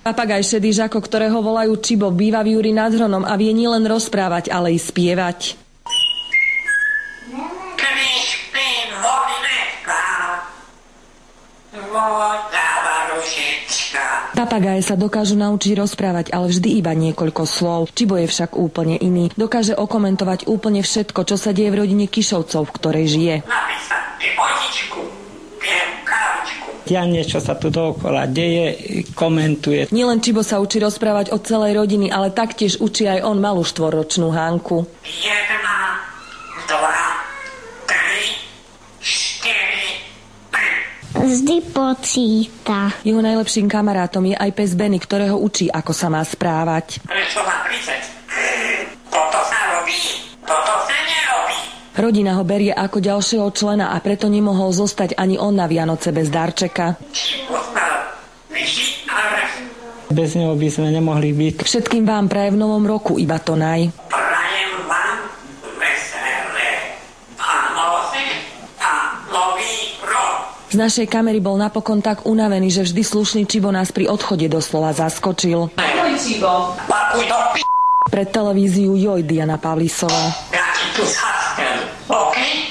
Papagaj šedý žako, ktorého volajú Čibo, býva v Júri nad Hronom a vie nielen rozprávať, ale i spievať. Papagaje sa dokážu naučiť rozprávať, ale vždy iba niekoľko slov. Čibo je však úplne iný. Dokáže okomentovať úplne všetko, čo sa deje v rodine Kišovcov, v ktorej žije. Ja niečo sa tu dookola deje, komentuje. Nielen Čibo sa učí rozprávať od celej rodiny, ale taktiež učí aj on malú 4-ročnú Hánku. 1, 2, 3, 4, 5. Vždy počíta. Jeho najlepším kamarátom je aj pes Benny, ktorého učí, ako sa má správať. Prečo má 30? Toto sa robí, toto sa nerobí. Rodina ho berie ako ďalšieho člena a preto nemohol zostať ani on na Vianoce bez darčeka. Bez neho by sme nemohli byť. Všetkým vám praje v novom roku iba to naj. Prajem vám veselé Vánoce a nový rok. Z našej kamery bol napokon tak unavený, že vždy slušný Čibo nás pri odchode doslova zaskočil. Ahoj, Čibo. Pakuj do Pred televíziu Joj Diana Pavlísová. Ja ti tu zastrelím, okej?